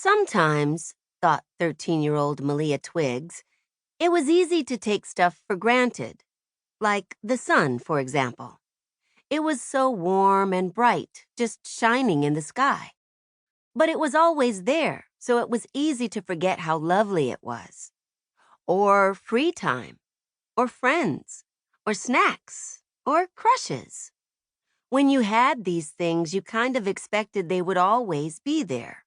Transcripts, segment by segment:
Sometimes, thought 13-year-old Malia Twiggs, it was easy to take stuff for granted, like the sun, for example. It was so warm and bright, just shining in the sky. But it was always there, so it was easy to forget how lovely it was. Or free time, or friends, or snacks, or crushes. When you had these things, you kind of expected they would always be there.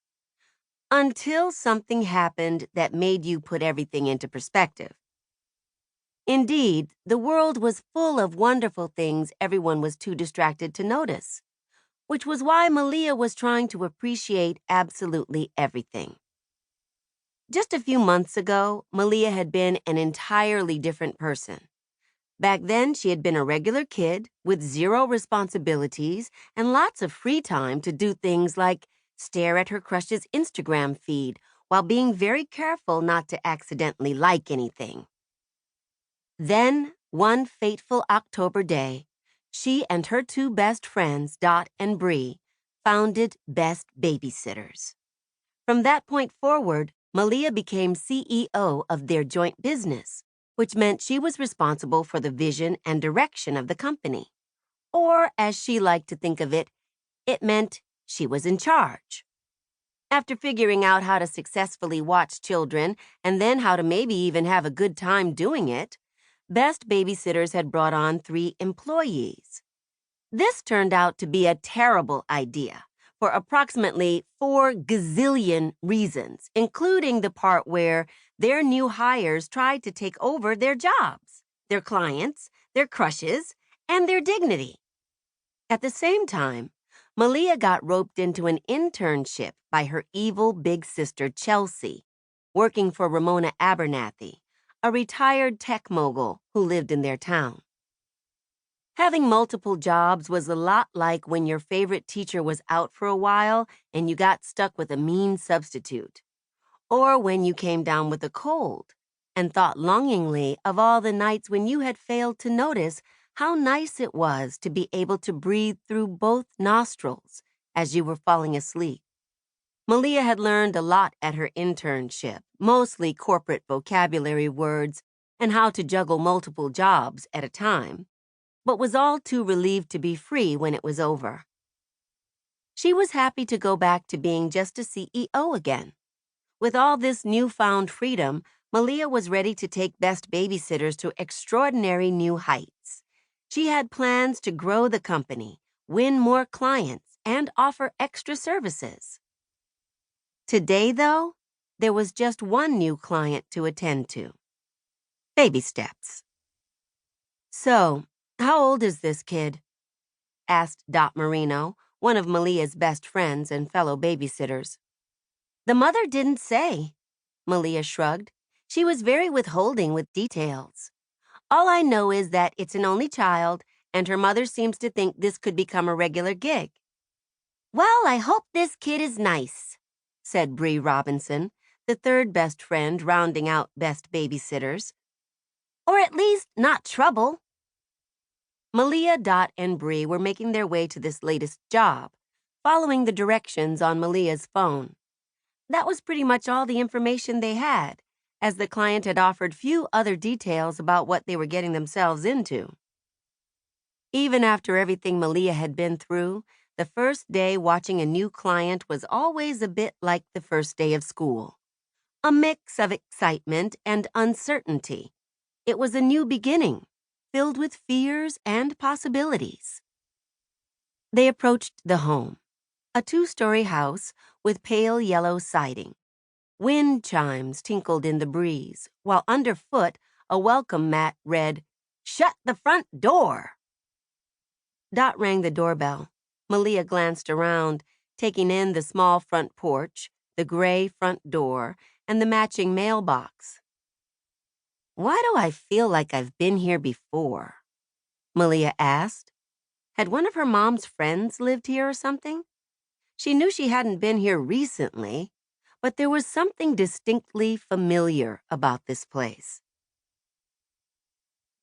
Until something happened that made you put everything into perspective. Indeed, the world was full of wonderful things everyone was too distracted to notice, which was why Malia was trying to appreciate absolutely everything. Just a few months ago, Malia had been an entirely different person. Back then, she had been a regular kid with zero responsibilities and lots of free time to do things like stare at her crush's Instagram feed while being very careful not to accidentally like anything. Then, one fateful October day, she and her two best friends, Dot and Bree, founded Best Babysitters. From that point forward, Malia became CEO of their joint business, which meant she was responsible for the vision and direction of the company. Or, as she liked to think of it, it meant she was in charge. After figuring out how to successfully watch children and then how to maybe even have a good time doing it, Best Babysitters had brought on 3 employees. This turned out to be a terrible idea for approximately 4 gazillion reasons, including the part where their new hires tried to take over their jobs, their clients, their crushes, and their dignity. At the same time, Malia got roped into an internship by her evil big sister Chelsea, working for Ramona Abernathy, a retired tech mogul who lived in their town. Having multiple jobs was a lot like when your favorite teacher was out for a while and you got stuck with a mean substitute, or when you came down with a cold and thought longingly of all the nights when you had failed to notice how nice it was to be able to breathe through both nostrils as you were falling asleep. Malia had learned a lot at her internship, mostly corporate vocabulary words and how to juggle multiple jobs at a time, but was all too relieved to be free when it was over. She was happy to go back to being just a CEO again. With all this newfound freedom, Malia was ready to take Best Babysitters to extraordinary new heights. She had plans to grow the company, win more clients, and offer extra services. Today, though, there was just one new client to attend to. Baby steps. "So, how old is this kid?" asked Dot Marino, one of Malia's best friends and fellow babysitters. "The mother didn't say," Malia shrugged. "She was very withholding with details. All I know is that it's an only child, and her mother seems to think this could become a regular gig." "Well, I hope this kid is nice," said Bree Robinson, the third best friend rounding out Best Babysitters. "Or at least not trouble." Malia, Dot, and Bree were making their way to this latest job, following the directions on Malia's phone. That was pretty much all the information they had, as the client had offered few other details about what they were getting themselves into. Even after everything Malia had been through, the first day watching a new client was always a bit like the first day of school. A mix of excitement and uncertainty. It was a new beginning, filled with fears and possibilities. They approached the home, a 2-story house with pale yellow siding. Wind chimes tinkled in the breeze, while underfoot a welcome mat read, "Shut the front door." Dot rang the doorbell. Malia glanced around, taking in the small front porch, the gray front door, and the matching mailbox. "Why do I feel like I've been here before?" Malia asked. Had one of her mom's friends lived here or something? She knew she hadn't been here recently, but there was something distinctly familiar about this place.